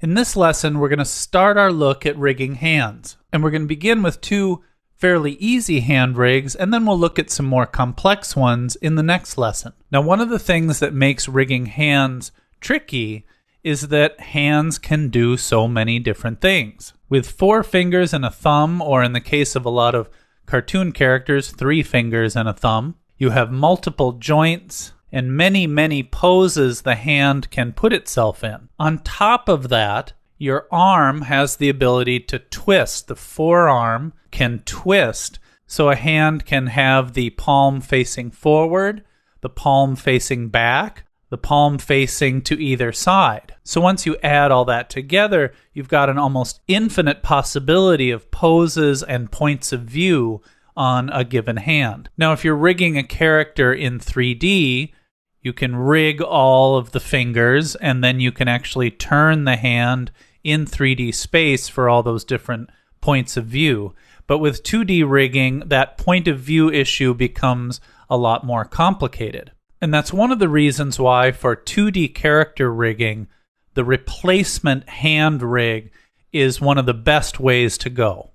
In this lesson, we're going to start our look at rigging hands. And we're going to begin with two fairly easy hand rigs, and then we'll look at some more complex ones in the next lesson. Now, one of the things that makes rigging hands tricky is that hands can do so many different things. With 4 fingers and a thumb, or in the case of a lot of cartoon characters, 3 fingers and a thumb, you have multiple joints and many, many poses the hand can put itself in. On top of that, your arm has the ability to twist. The forearm can twist, so a hand can have the palm facing forward, the palm facing back, the palm facing to either side. So once you add all that together, you've got an almost infinite possibility of poses and points of view on a given hand. Now, if you're rigging a character in 3D, you can rig all of the fingers, and then you can actually turn the hand in 3D space for all those different points of view. But with 2D rigging, that point of view issue becomes a lot more complicated. And that's one of the reasons why for 2D character rigging, the replacement hand rig is one of the best ways to go.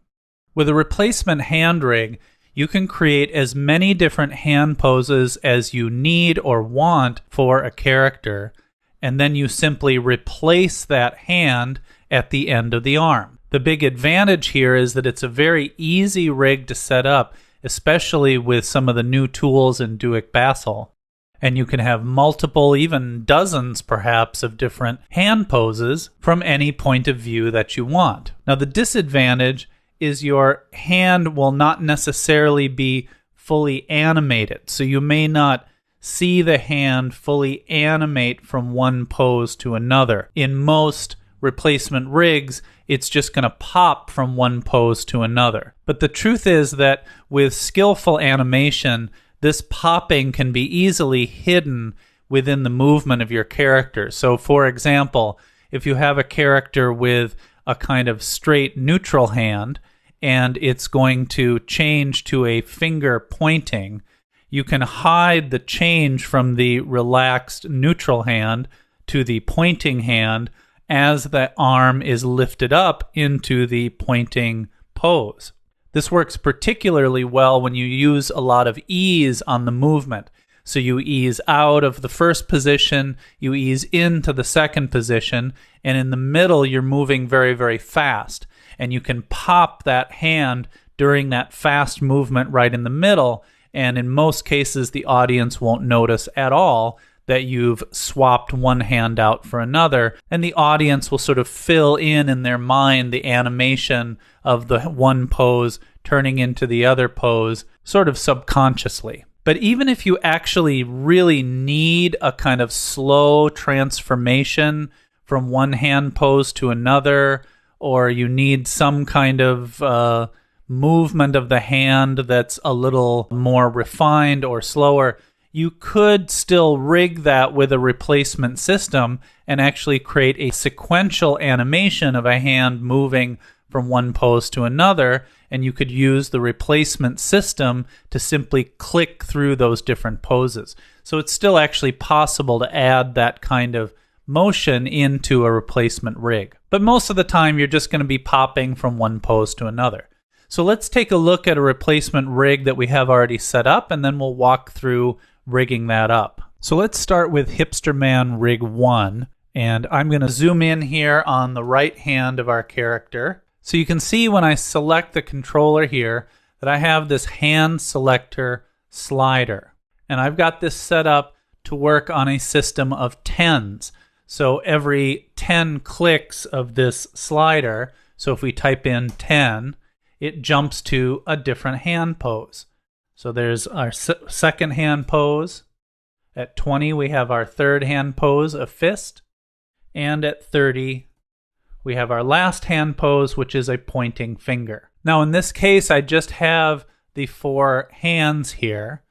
With a replacement hand rig, you can create as many different hand poses as you need or want for a character, and then you simply replace that hand at the end of the arm. The big advantage here is that it's a very easy rig to set up, especially with some of the new tools in Duik Basel. And you can have multiple, even dozens perhaps, of different hand poses from any point of view that you want. Now, the disadvantage is your hand will not necessarily be fully animated. So you may not see the hand fully animate from one pose to another. In most replacement rigs, it's just going to pop from one pose to another. But the truth is that with skillful animation, this popping can be easily hidden within the movement of your character. So, for example, if you have a character with a kind of straight neutral hand, and it's going to change to a finger pointing, you can hide the change from the relaxed neutral hand to the pointing hand as the arm is lifted up into the pointing pose. This works particularly well when you use a lot of ease on the movement. So you ease out of the first position, you ease into the second position, and in the middle you're moving very, very fast. And you can pop that hand during that fast movement right in the middle, and in most cases the audience won't notice at all that you've swapped one hand out for another, and the audience will sort of fill in their mind the animation of the one pose turning into the other pose, sort of subconsciously. But even if you actually really need a kind of slow transformation from one hand pose to another, or you need some kind of movement of the hand that's a little more refined or slower, you could still rig that with a replacement system and actually create a sequential animation of a hand moving from one pose to another, and you could use the replacement system to simply click through those different poses. So it's still actually possible to add that kind of motion into a replacement rig. But most of the time, you're just going to be popping from one pose to another. So let's take a look at a replacement rig that we have already set up, and then we'll walk through rigging that up. So let's start with Hipster Man Rig 1, and I'm going to zoom in here on the right hand of our character. So you can see when I select the controller here that I have this hand selector slider, and I've got this set up to work on a system of 10s. So every 10 clicks of this slider, so if we type in 10, it jumps to a different hand pose. So there's our second hand pose. At 20, we have our third hand pose, a fist. And at 30, we have our last hand pose, which is a pointing finger. Now, in this case, I just have the 4 hands here,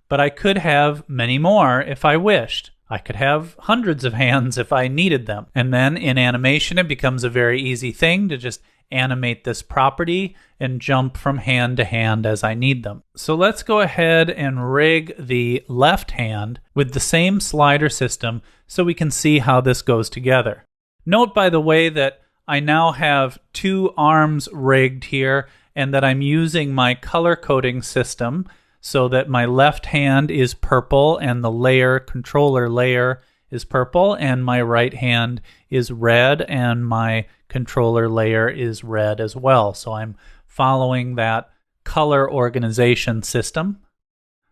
but I could have many more if I wished. I could have hundreds of hands if I needed them. And then in animation, it becomes a very easy thing to just animate this property and jump from hand to hand as I need them. So let's go ahead and rig the left hand with the same slider system so we can see how this goes together. Note, by the way, that I now have 2 arms rigged here and that I'm using my color coding system so that my left hand is purple and the controller layer is purple, and my right hand is red and my controller layer is red as well. So I'm following that color organization system.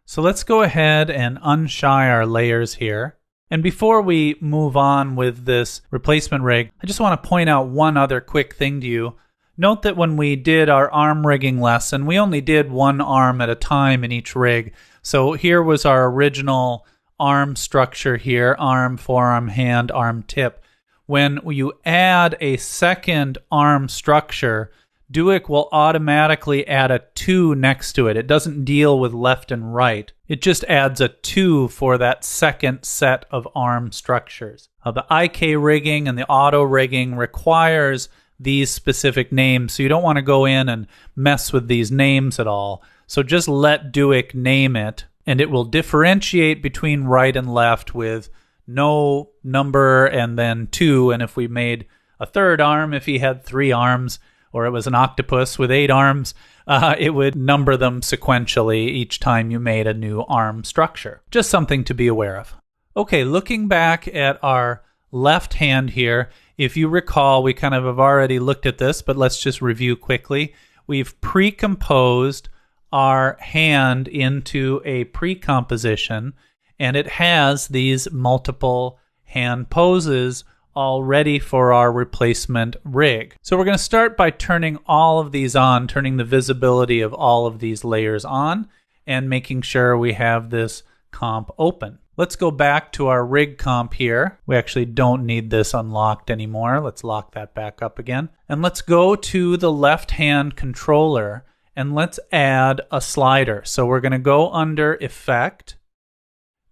So let's go ahead and unshie our layers here. And before we move on with this replacement rig, I just want to point out one other quick thing to you. Note that when we did our arm rigging lesson, we only did 1 arm at a time in each rig. So here was our original arm structure here: arm, forearm, hand, arm, tip. When you add a second arm structure, Duik will automatically add a 2 next to it. It doesn't deal with left and right. It just adds a 2 for that second set of arm structures. The IK rigging and the auto rigging requires these specific names, so you don't want to go in and mess with these names at all. So just let Duik name it, and it will differentiate between right and left with no number and then 2. And if we made a third arm, if he had 3 arms, or it was an octopus with 8 arms, it would number them sequentially each time you made a new arm structure. Just something to be aware of. Okay, looking back at our left hand here, if you recall, we kind of have already looked at this, but let's just review quickly. We've pre-composed our hand into a pre-composition, and it has these multiple hand poses all ready for our replacement rig. So we're going to start by turning all of these on, turning the visibility of all of these layers on, and making sure we have this comp open. Let's go back to our rig comp here. We actually don't need this unlocked anymore. Let's lock that back up again. And let's go to the left-hand controller and let's add a slider. So we're going to go under Effect,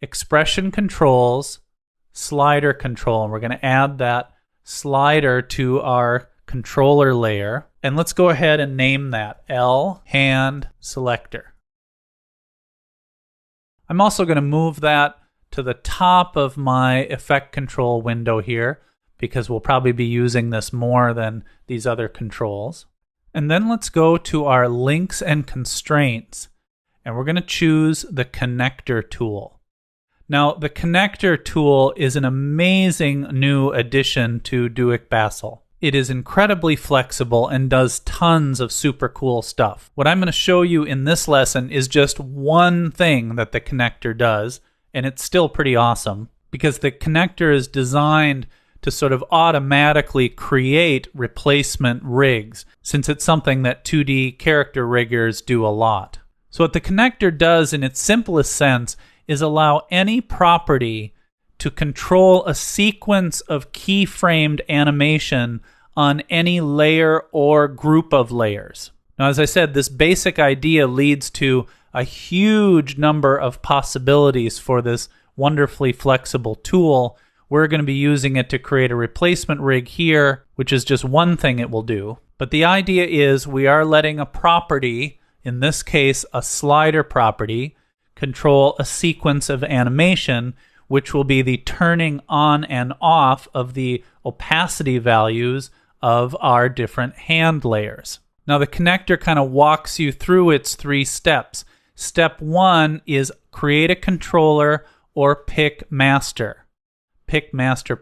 Expression Controls, Slider Control, and we're going to add that slider to our controller layer. And let's go ahead and name that L Hand Selector. I'm also going to move that to the top of my effect control window here, because we'll probably be using this more than these other controls. And then let's go to our links and constraints, and we're going to choose the connector tool. Now, the connector tool is an amazing new addition to Duik Basel. It is incredibly flexible and does tons of super cool stuff. What I'm going to show you in this lesson is just one thing that the connector does, and it's still pretty awesome, because the connector is designed to sort of automatically create replacement rigs, since it's something that 2D character riggers do a lot. So what the connector does in its simplest sense is allow any property to control a sequence of keyframed animation on any layer or group of layers. Now, as I said, this basic idea leads to a huge number of possibilities for this wonderfully flexible tool. We're going to be using it to create a replacement rig here, which is just one thing it will do. But the idea is we are letting a property, in this case a slider property, control a sequence of animation, which will be the turning on and off of the opacity values of our different hand layers. Now, the connector kind of walks you through its 3 steps. Step 1 is create a controller or pick master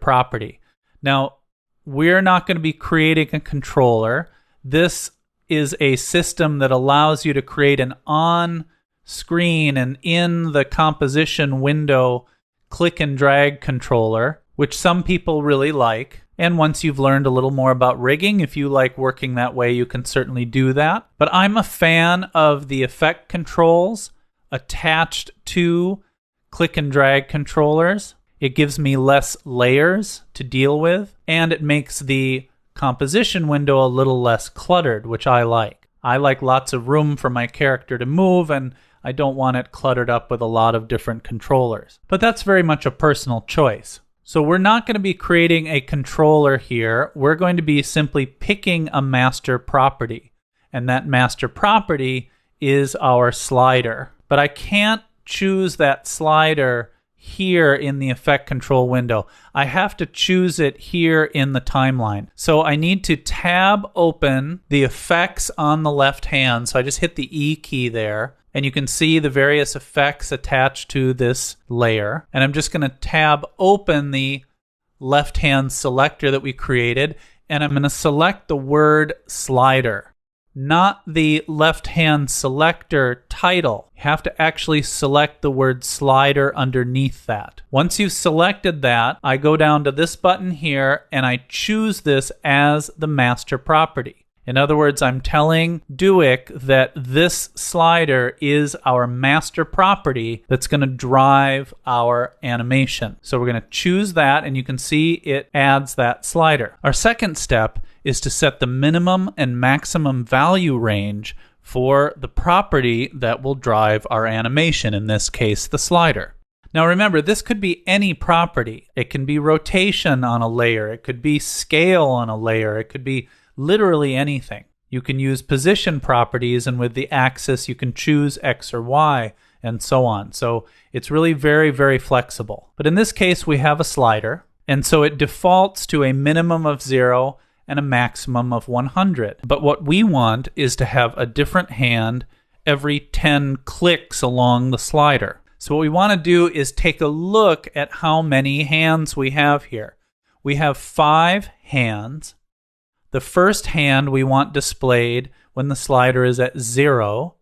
property. Now, we're not going to be creating a controller. This is a system that allows you to create an on-screen and in the composition window click and drag controller, which some people really like. And once you've learned a little more about rigging, if you like working that way, you can certainly do that. But I'm a fan of the effect controls attached to click and drag controllers. It gives me less layers to deal with, and it makes the composition window a little less cluttered, which I like. I like lots of room for my character to move, and I don't want it cluttered up with a lot of different controllers. But that's very much a personal choice. So we're not going to be creating a controller here. We're going to be simply picking a master property, and that master property is our slider. But I can't choose that slider here in the effect control window. I have to choose it here in the timeline. So I need to tab open the effects on the left hand. So I just hit the E key there, and you can see the various effects attached to this layer. And I'm just going to tab open the left hand selector that we created, and I'm going to select the word slider, not the left-hand selector title. You have to actually select the word slider underneath that. Once you've selected that, I go down to this button here and I choose this as the master property. In other words, I'm telling Duik that this slider is our master property that's going to drive our animation. So we're going to choose that, and you can see it adds that slider. Our second step is to set the minimum and maximum value range for the property that will drive our animation, in this case, the slider. Now remember, this could be any property. It can be rotation on a layer. It could be scale on a layer. It could be literally anything. You can use position properties, and with the axis you can choose X or Y and so on. So it's really very, very flexible. But in this case we have a slider, and so it defaults to a minimum of 0 and a maximum of 100. But what we want is to have a different hand every 10 clicks along the slider. So what we want to do is take a look at how many hands we have here. We have 5 hands. The first hand we want displayed when the slider is at 0,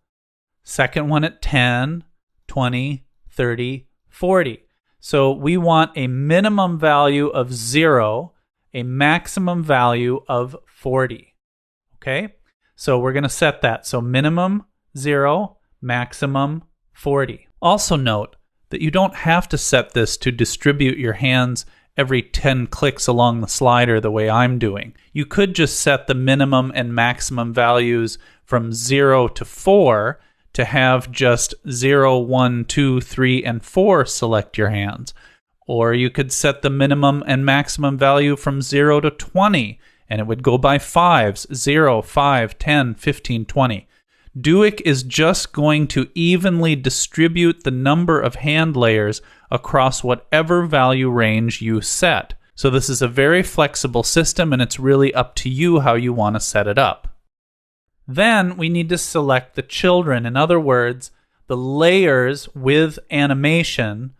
second one at 10, 20, 30, 40. So we want a minimum value of 0, a maximum value of 40. Okay? So we're going to set that. So minimum 0, maximum 40. Also note that you don't have to set this to distribute your hands every 10 clicks along the slider the way I'm doing. You could just set the minimum and maximum values from 0 to 4 to have just 0, 1, 2, 3, and 4 select your hands. Or you could set the minimum and maximum value from 0 to 20, and it would go by 5s, 0, 5, 10, 15, 20. Duik is just going to evenly distribute the number of hand layers across whatever value range you set. So this is a very flexible system, and it's really up to you how you want to set it up. Then we need to select the children. In other words, the layers with animation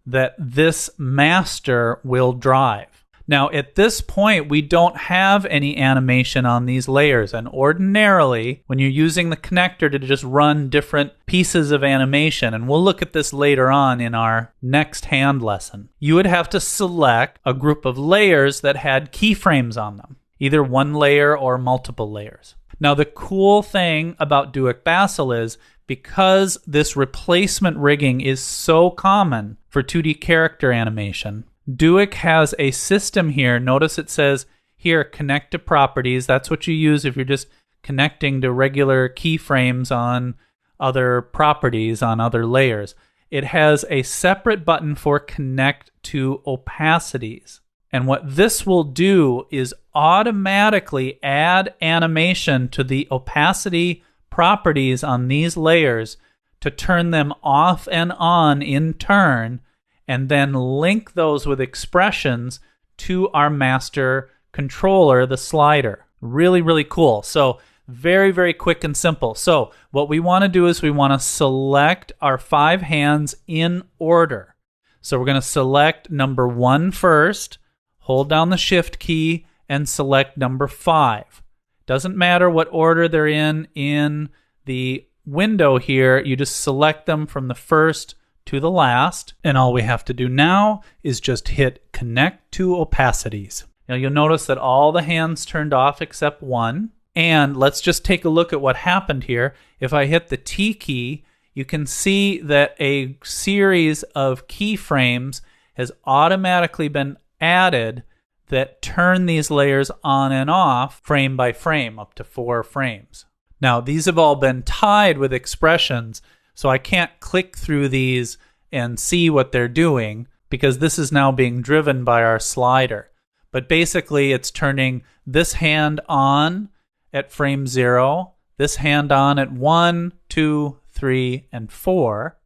that this master will drive. Now, at this point, we don't have any animation on these layers, and ordinarily, when you're using the connector to just run different pieces of animation, and we'll look at this later on in our next hand lesson, you would have to select a group of layers that had keyframes on them, either one layer or multiple layers. Now, the cool thing about Duik Bassel is, because this replacement rigging is so common for 2D character animation, Duik has a system here. Notice it says here, connect to properties. That's what you use if you're just connecting to regular keyframes on other properties, on other layers. It has a separate button for connect to opacities. And what this will do is automatically add animation to the opacity properties on these layers to turn them off and on in turn, and then link those with expressions to our master controller, the slider. Really, really cool. So very, very quick and simple. So what we want to do is we want to select our 5 hands in order. So we're going to select number 1 first, hold down the shift key, and select number 5. Doesn't matter what order they're in the window here. You just select them from the first to the last, and all we have to do now is just hit connect to opacities. Now you'll notice that all the hands turned off except 1, and let's just take a look at what happened here. If I hit the T key, you can see that a series of keyframes has automatically been added that turn these layers on and off frame by frame, up to 4 frames. Now these have all been tied with expressions, so I can't click through these and see what they're doing because this is now being driven by our slider. But basically it's turning this hand on at frame 0, this hand on at 1, 2, 3, and 4,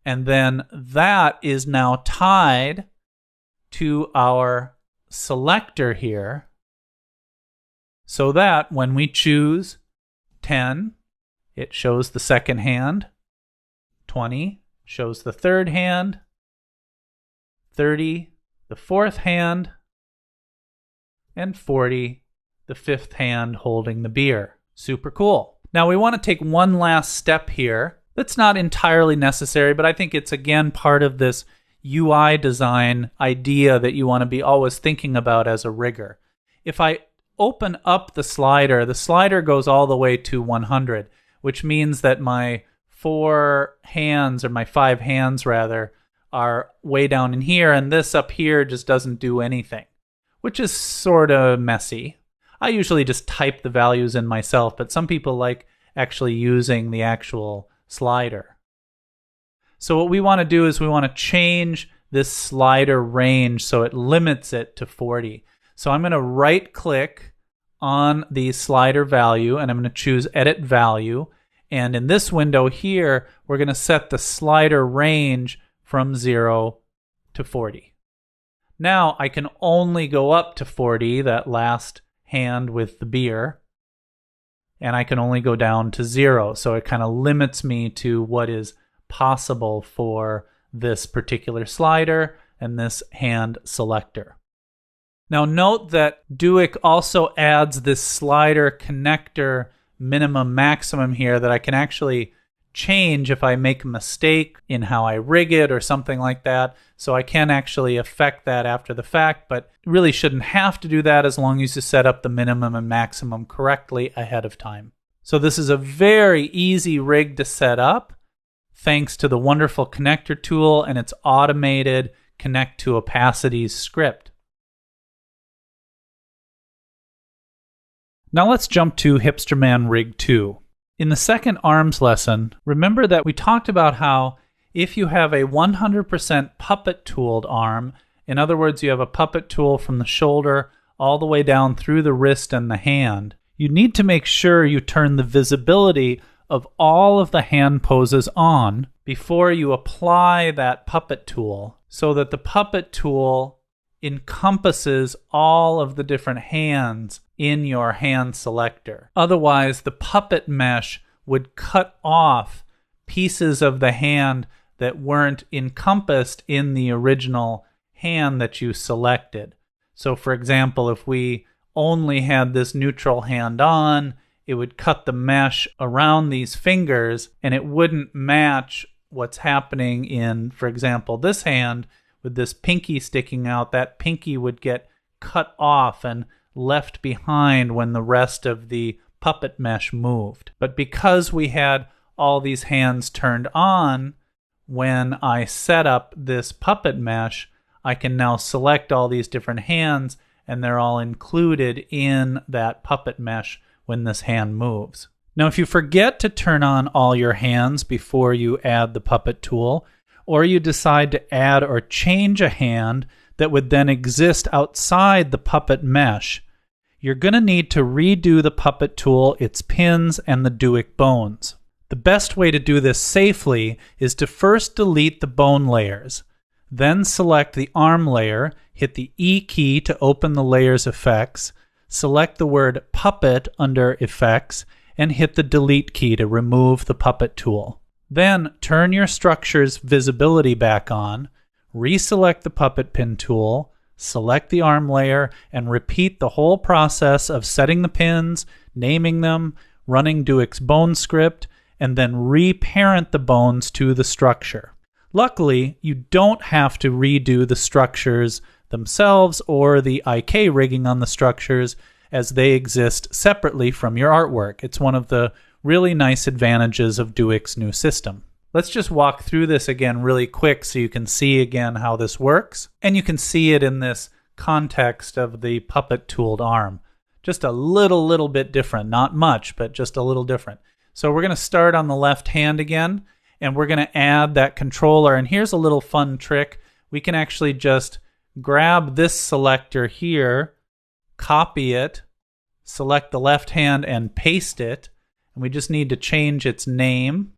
And then that is now tied to our selector here, so that when we choose 10, it shows the second hand, 20 shows the third hand, 30 the fourth hand, and 40 the fifth hand holding the beer. Super cool. Now we want to take one last step here. That's not entirely necessary, but I think it's again part of this UI design idea that you want to be always thinking about as a rigger. If I open up the slider goes all the way to 100, which means that my 4 hands, or my 5 hands rather, are way down in here, and this up here just doesn't do anything, which is sort of messy. I usually just type the values in myself, but some people like actually using the actual slider. So what we want to do is we want to change this slider range so it limits it to 40. So I'm going to right click on the slider value and I'm going to choose Edit Value. And in this window here, we're going to set the slider range from 0 to 40. Now I can only go up to 40, that last hand with the beer, and I can only go down to 0. So it kind of limits me to what is possible for this particular slider and this hand selector. Now note that Duik also adds this slider connector minimum maximum here that I can actually change if I make a mistake in how I rig it or something like that. So I can actually affect that after the fact, but really shouldn't have to do that as long as you set up the minimum and maximum correctly ahead of time. So this is a very easy rig to set up thanks to the wonderful connector tool and its automated connect to opacities script. Now let's jump to Hipsterman Rig 2. In the second arms lesson, remember that we talked about how if you have a 100% puppet tooled arm, in other words, you have a puppet tool from the shoulder all the way down through the wrist and the hand, you need to make sure you turn the visibility of all of the hand poses on before you apply that puppet tool, so that the puppet tool encompasses all of the different hands in your hand selector. Otherwise, the puppet mesh would cut off pieces of the hand that weren't encompassed in the original hand that you selected. So for example, if we only had this neutral hand on, it would cut the mesh around these fingers and it wouldn't match what's happening in, for example, this hand with this pinky sticking out. That pinky would get cut off and left behind when the rest of the puppet mesh moved. But because we had all these hands turned on, when I set up this puppet mesh, I can now select all these different hands and they're all included in that puppet mesh when this hand moves. Now, if you forget to turn on all your hands before you add the puppet tool, or you decide to add or change a hand that would then exist outside the puppet mesh, you're going to need to redo the puppet tool, its pins, and the Duik bones. The best way to do this safely is to first delete the bone layers, then select the arm layer, hit the E key to open the layer's effects, select the word puppet under effects, and hit the delete key to remove the puppet tool. Then turn your structure's visibility back on, reselect the puppet pin tool, select the arm layer, and repeat the whole process of setting the pins, naming them, running Duik's bone script, and then reparent the bones to the structure. Luckily, you don't have to redo the structures themselves or the IK rigging on the structures, as they exist separately from your artwork. It's one of the really nice advantages of Duik's new system. Let's just walk through this again really quick so you can see again how this works. And you can see it in this context of the puppet tooled arm. Just a little bit different. Not much, but just a little different. So we're going to start on the left hand again, and we're going to add that controller. And here's a little fun trick. We can actually just grab this selector here, copy it, select the left hand, and paste it. And we just need to change its name.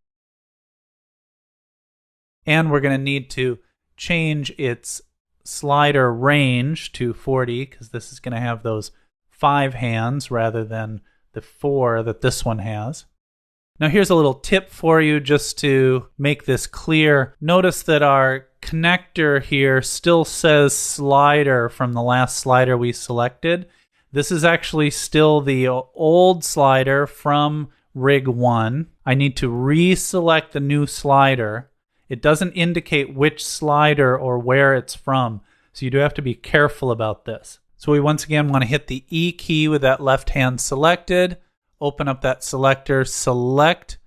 And we're going to need to change its slider range to 40 because this is going to have those 5 hands rather than the 4 that this one has. Now here's a little tip for you just to make this clear. Notice that our connector here still says slider from the last slider we selected. This is actually still the old slider from rig 1. I need to reselect the new slider. It doesn't indicate which slider or where it's from, so you do have to be careful about this. So we once again want to hit the E key with that left hand selected, open up that selector, select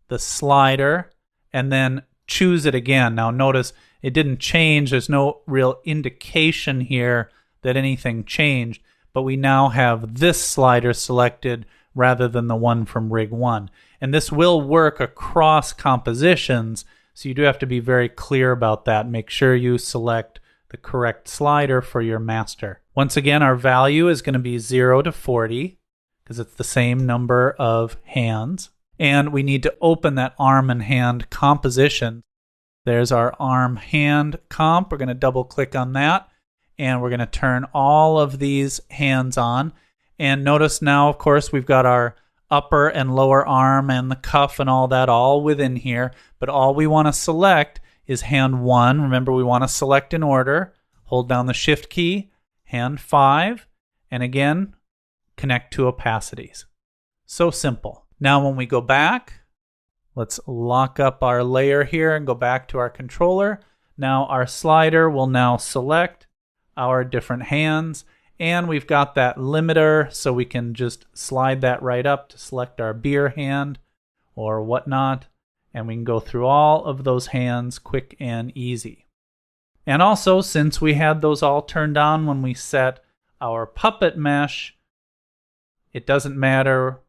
the slider, and then choose it again. Now notice it didn't change. There's no real indication here that anything changed, but we now have this slider selected rather than the one from rig 1. And this will work across compositions, so you do have to be very clear about that. Make sure you select the correct slider for your master. Once again, our value is going to be 0 to 40 because it's the same number of hands. And we need to open that arm and hand composition. There's our arm hand comp. We're going to double click on that, and we're going to turn all of these hands on. And notice now, of course, we've got our upper and lower arm and the cuff and all that all within here, but all we want to select is hand 1. Remember, we want to select in order. Hold down the shift key, hand 5, and again, connect to opacities. So simple. Now when we go back, let's lock up our layer here and go back to our controller. Now our slider will now select our different hands, and we've got that limiter, so we can just slide that right up to select our beer hand or whatnot, and we can go through all of those hands quick and easy. And also, since we had those all turned on when we set our puppet mesh, it doesn't matter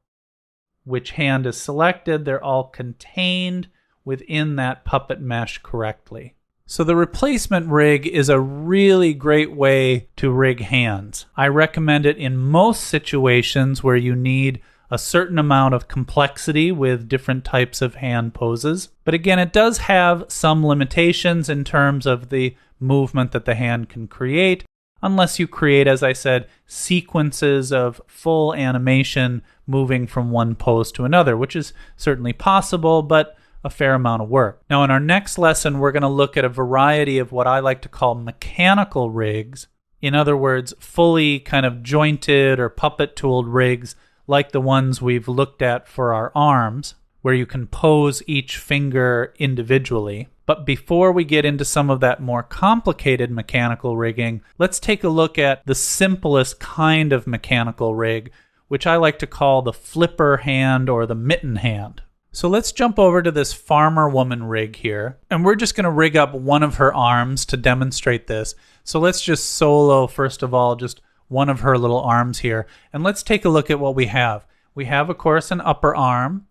which hand is selected, they're all contained within that puppet mesh correctly. So the replacement rig is a really great way to rig hands. I recommend it in most situations where you need a certain amount of complexity with different types of hand poses. But again, it does have some limitations in terms of the movement that the hand can create, unless you create, as I said, sequences of full animation moving from one pose to another, which is certainly possible, but a fair amount of work. Now in our next lesson, we're going to look at a variety of what I like to call mechanical rigs. In other words, fully kind of jointed or puppet tooled rigs like the ones we've looked at for our arms, where you can pose each finger individually. But before we get into some of that more complicated mechanical rigging, let's take a look at the simplest kind of mechanical rig, which I like to call the flipper hand or the mitten hand. So let's jump over to this farmer woman rig here, and we're just going to rig up one of her arms to demonstrate this. So let's just solo, first of all, just one of her little arms here, and let's take a look at what we have. We have, of course, an upper arm.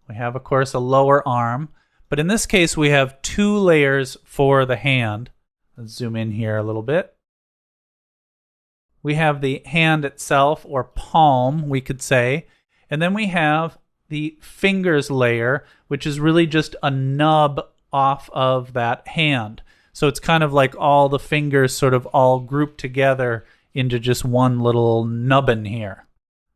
We have, of course, a lower arm, but in this case, we have 2 layers for the hand. Let's zoom in here a little bit. We have the hand itself, or palm, we could say, and then we have the fingers layer, which is really just a nub off of that hand. So it's kind of like all the fingers sort of all grouped together into just one little nubbin here.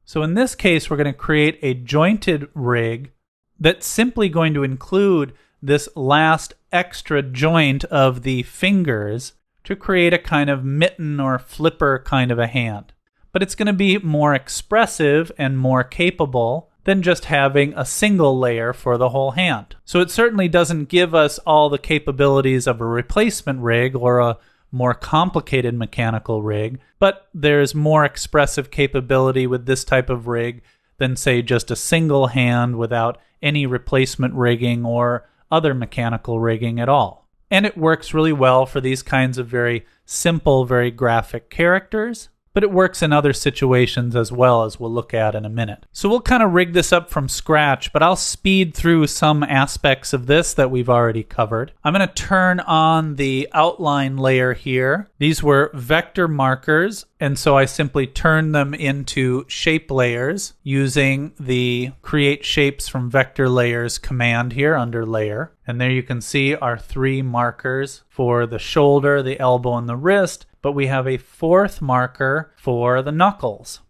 So in this case, we're going to create a jointed rig that's simply going to include this last extra joint of the fingers to create a kind of mitten or flipper kind of a hand. But it's going to be more expressive and more capable than just having a single layer for the whole hand. So it certainly doesn't give us all the capabilities of a replacement rig or a more complicated mechanical rig, but there's more expressive capability with this type of rig than, say, just a single hand without any replacement rigging or other mechanical rigging at all. And it works really well for these kinds of very simple, very graphic characters. but it works in other situations as well, as we'll look at in a minute. So we'll kind of rig this up from scratch, but I'll speed through some aspects of this that we've already covered. I'm going to turn on the outline layer here. These were vector markers, and so I simply turn them into shape layers using the Create Shapes from Vector Layers command here under Layer. And there you can see our 3 markers for the shoulder, the elbow, and the wrist, but we have a 4th marker for the knuckles.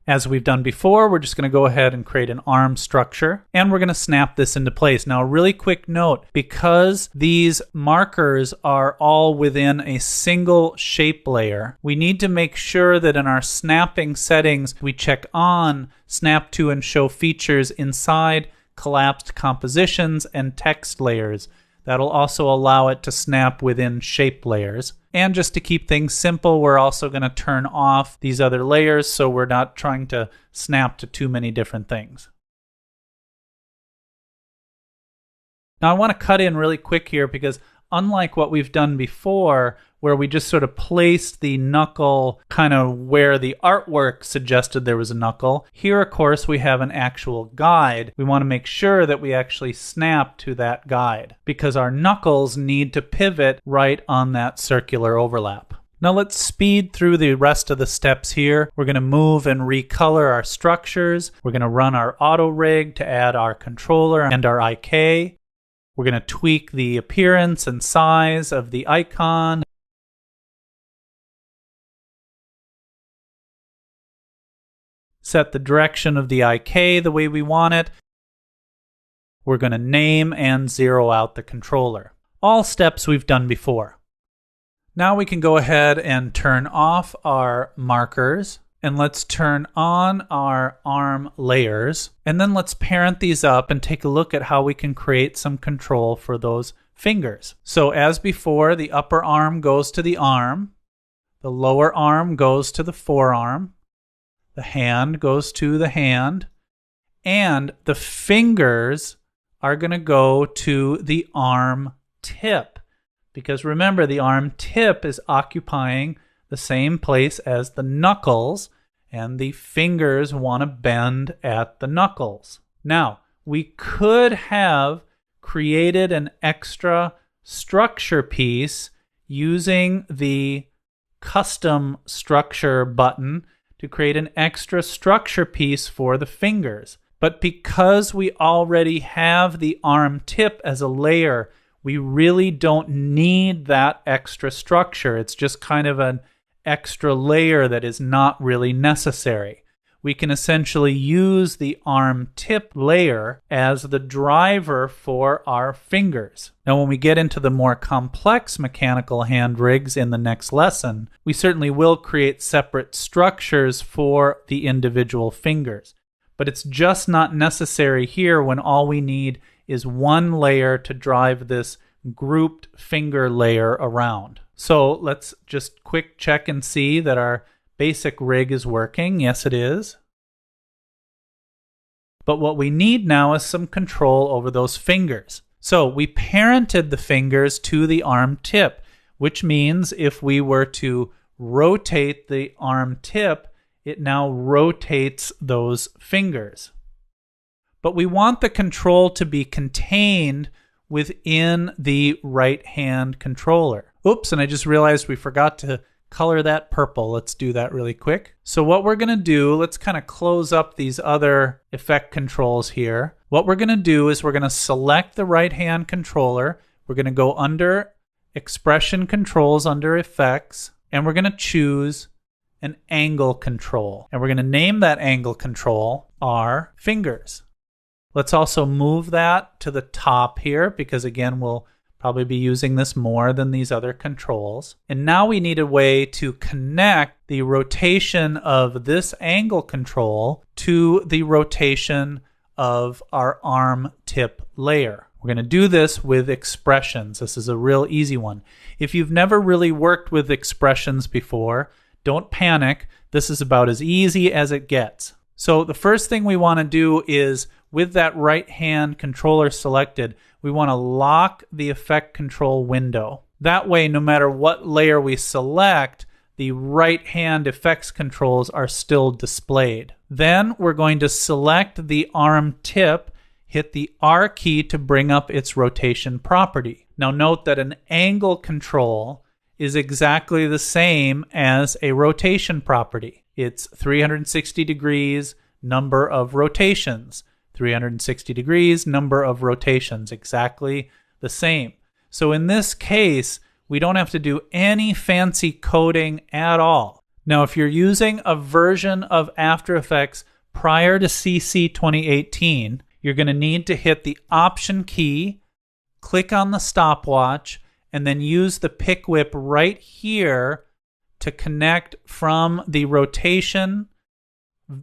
As we've done before, we're just going to go ahead and create an arm structure, and we're going to snap this into place. Now, a really quick note, because these markers are all within a single shape layer, we need to make sure that in our snapping settings, we check on Snap to and Show Features inside Collapsed Compositions and Text Layers. That'll also allow it to snap within shape layers. And just to keep things simple, we're also going to turn off these other layers so we're not trying to snap to too many different things. Now I want to cut in really quick here because unlike what we've done before, where we just sort of placed the knuckle kind of where the artwork suggested there was a knuckle, here, of course, we have an actual guide. We want to make sure that we actually snap to that guide because our knuckles need to pivot right on that circular overlap. Now let's speed through the rest of the steps here. We're going to move and recolor our structures. We're going to run our auto rig to add our controller and our IK. We're going to tweak the appearance and size of the icon. Set the direction of the IK the way we want it. We're going to name and zero out the controller. All steps we've done before. Now we can go ahead and turn off our markers, and let's turn on our arm layers, and then let's parent these up and take a look at how we can create some control for those fingers. So as before, the upper arm goes to the arm, the lower arm goes to the forearm, the hand goes to the hand, and the fingers are going to go to the arm tip. Because remember, the arm tip is occupying the same place as the knuckles, and the fingers want to bend at the knuckles. Now, we could have created an extra structure piece using the custom structure button to create an extra structure piece for the fingers. But because we already have the arm tip as a layer, we really don't need that extra structure. It's just kind of an extra layer that is not really necessary. We can essentially use the arm tip layer as the driver for our fingers. Now, when we get into the more complex mechanical hand rigs in the next lesson, we certainly will create separate structures for the individual fingers. But it's just not necessary here when all we need is one layer to drive this grouped finger layer around. So let's just quick check and see that our basic rig is working. Yes, it is. But what we need now is some control over those fingers. So we parented the fingers to the arm tip, which means if we were to rotate the arm tip, it now rotates those fingers. But we want the control to be contained within the right hand controller. Oops, and I just realized we forgot to color that purple. Let's do that really quick. So what we're going to do, let's kind of close up these other effect controls here. What we're going to do is we're going to select the right hand controller. We're going to go under Expression Controls under Effects, and we're going to choose an angle control. And we're going to name that angle control our fingers. Let's also move that to the top here because, again, we'll probably be using this more than these other controls. And now we need a way to connect the rotation of this angle control to the rotation of our arm tip layer. We're going to do this with expressions. This is a real easy one. If you've never really worked with expressions before, don't panic. This is about as easy as it gets. So the first thing we want to do is, with that right hand controller selected, we want to lock the effect control window. That way, no matter what layer we select, the right hand effects controls are still displayed. Then we're going to select the arm tip, hit the R key to bring up its rotation property. Now note that an angle control is exactly the same as a rotation property. It's 360 degrees, number of rotations. 360 degrees, number of rotations, exactly the same. So in this case, we don't have to do any fancy coding at all. Now, if you're using a version of After Effects prior to CC 2018, you're going to need to hit the Option key, click on the stopwatch, and then use the pick whip right here to connect from the rotation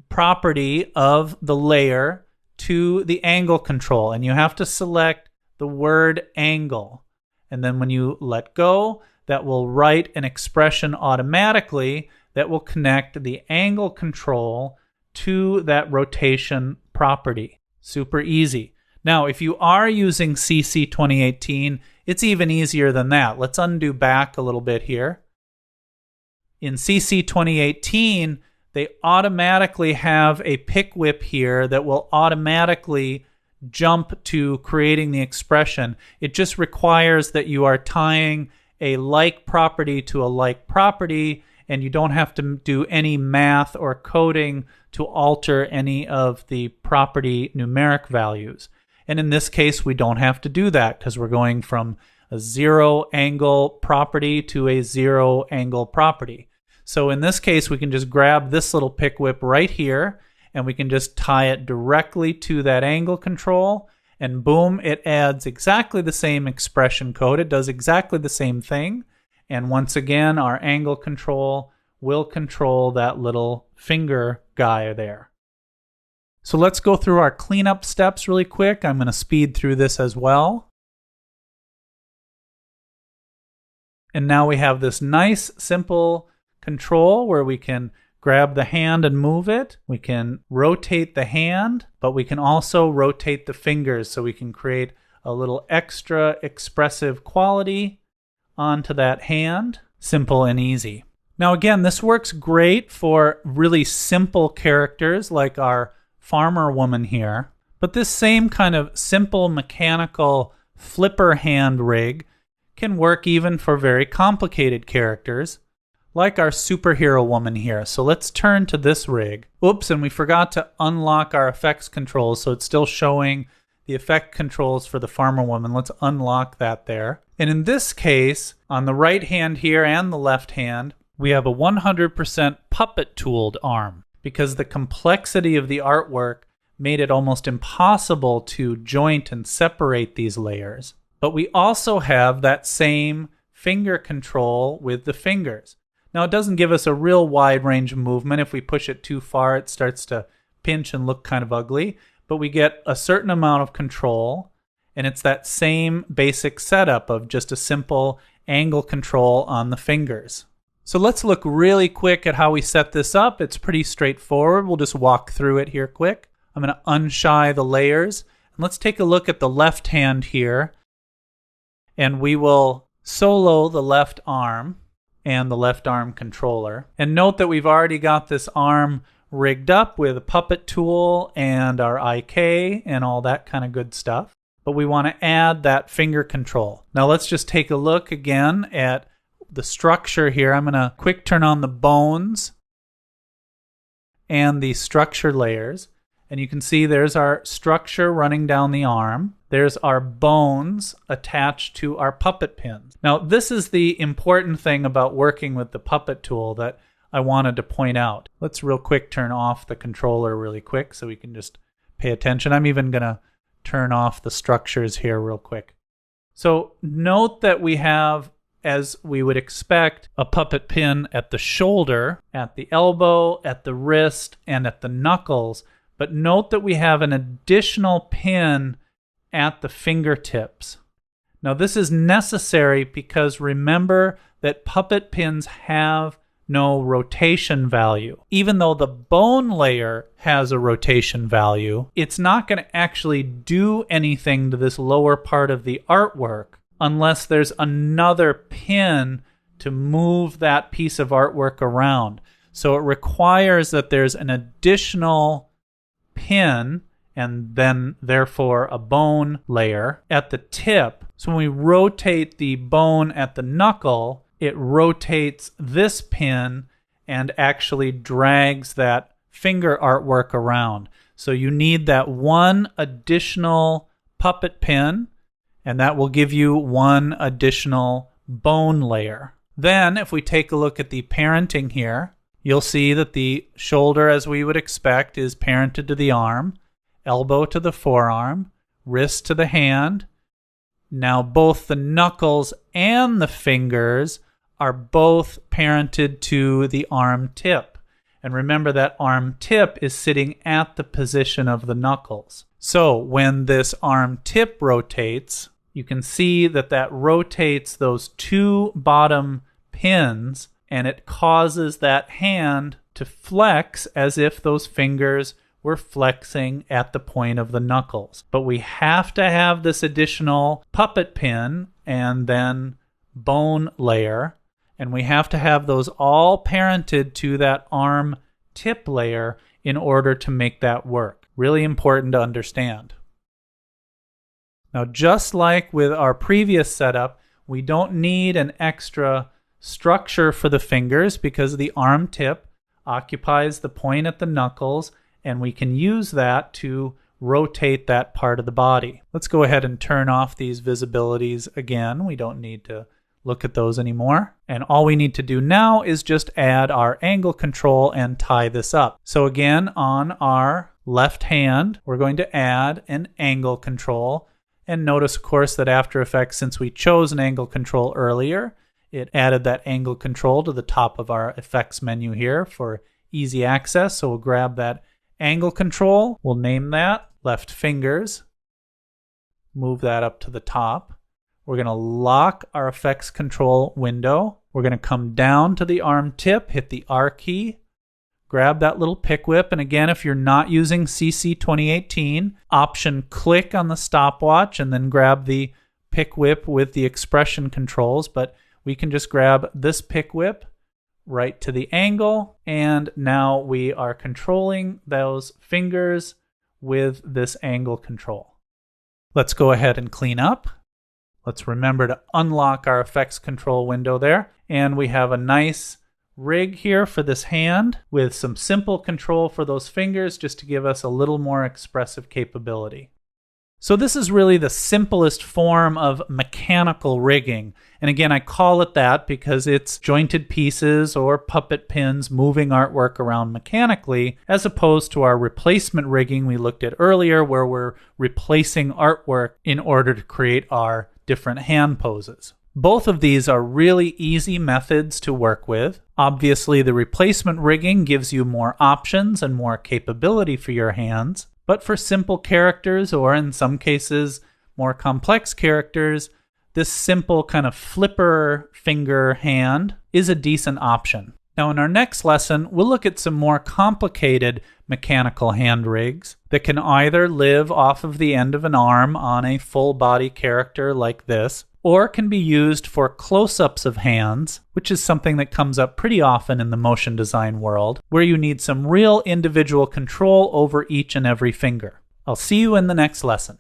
property of the layer to the angle control. And you have to select the word angle. And then when you let go, that will write an expression automatically that will connect the angle control to that rotation property. Super easy. Now, if you are using CC 2018, it's even easier than that. Let's undo back a little bit here. In CC 2018, they automatically have a pick whip here that will automatically jump to creating the expression. It just requires that you are tying a like property to a like property, and you don't have to do any math or coding to alter any of the property numeric values. And in this case, we don't have to do that because we're going from a 0 angle property to a 0 angle property. So in this case, we can just grab this little pick whip right here, and we can just tie it directly to that angle control, and boom, it adds exactly the same expression code. It does exactly the same thing. And once again, our angle control will control that little finger guy there. So let's go through our cleanup steps really quick. I'm going to speed through this as well. And now we have this nice, simple control where we can grab the hand and move it. We can rotate the hand, but we can also rotate the fingers so we can create a little extra expressive quality onto that hand. Simple and easy. Now again, this works great for really simple characters like our farmer woman here, but this same kind of simple mechanical flipper hand rig can work even for very complicated characters like our superhero woman here. So let's turn to this rig. Oops, and we forgot to unlock our effects controls, so it's still showing the effect controls for the farmer woman. Let's unlock that there. And in this case, on the right hand here and the left hand, we have a 100% puppet tooled arm because the complexity of the artwork made it almost impossible to joint and separate these layers. But we also have that same finger control with the fingers. Now, it doesn't give us a real wide range of movement. If we push it too far, it starts to pinch and look kind of ugly. But we get a certain amount of control, and it's that same basic setup of just a simple angle control on the fingers. So let's look really quick at how we set this up. It's pretty straightforward. We'll just walk through it here quick. I'm going to unshy the layers. And let's take a look at the left hand here. And we will solo the left arm and the left arm controller. And note that we've already got this arm rigged up with a puppet tool and our IK and all that kind of good stuff. But we want to add that finger control. Now let's just take a look again at the structure here. I'm going to quick turn on the bones and the structure layers. And you can see there's our structure running down the arm. There's our bones attached to our puppet pins. Now, this is the important thing about working with the puppet tool that I wanted to point out. Let's real quick turn off the controller really quick so we can just pay attention. I'm even going to turn off the structures here real quick. So note that we have, as we would expect, a puppet pin at the shoulder, at the elbow, at the wrist, and at the knuckles. But note that we have an additional pin at the fingertips. Now this is necessary because remember that puppet pins have no rotation value. Even though the bone layer has a rotation value, it's not going to actually do anything to this lower part of the artwork unless there's another pin to move that piece of artwork around. So it requires that there's an additional pin and then therefore a bone layer at the tip. So when we rotate the bone at the knuckle, it rotates this pin and actually drags that finger artwork around. So you need that one additional puppet pin, and that will give you one additional bone layer. Then if we take a look at the parenting here, you'll see that the shoulder, as we would expect, is parented to the arm, elbow to the forearm, wrist to the hand. Now both the knuckles and the fingers are both parented to the arm tip. And remember that arm tip is sitting at the position of the knuckles. So when this arm tip rotates, you can see that that rotates those two bottom pins, and it causes that hand to flex as if those fingers were flexing at the point of the knuckles. But we have to have this additional puppet pin and then bone layer, and we have to have those all parented to that arm tip layer in order to make that work. Really important to understand. Now, just like with our previous setup, we don't need an extra structure for the fingers because the arm tip occupies the point at the knuckles, and we can use that to rotate that part of the body. Let's go ahead and turn off these visibilities again. We don't need to look at those anymore. And all we need to do now is just add our angle control and tie this up. So again, on our left hand, we're going to add an angle control. And notice, of course, that After Effects, since we chose an angle control earlier, it added that angle control to the top of our effects menu here for easy access. So we'll grab that angle control. We'll name that left fingers. Move that up to the top. We're going to lock our effects control window. We're going to come down to the arm tip, hit the R key, grab that little pick whip. And again, if you're not using CC 2018, option click on the stopwatch and then grab the pick whip with the expression controls. But we can just grab this pick whip right to the angle. And now we are controlling those fingers with this angle control. Let's go ahead and clean up. Let's remember to unlock our effects control window there. And we have a nice rig here for this hand with some simple control for those fingers just to give us a little more expressive capability. So this is really the simplest form of mechanical rigging. And again, I call it that because it's jointed pieces or puppet pins moving artwork around mechanically, as opposed to our replacement rigging we looked at earlier, where we're replacing artwork in order to create our different hand poses. Both of these are really easy methods to work with. Obviously, the replacement rigging gives you more options and more capability for your hands. But for simple characters, or in some cases, more complex characters, this simple kind of flipper finger hand is a decent option. Now in our next lesson, we'll look at some more complicated mechanical hand rigs that can either live off of the end of an arm on a full body character like this, or can be used for close-ups of hands, which is something that comes up pretty often in the motion design world, where you need some real individual control over each and every finger. I'll see you in the next lesson.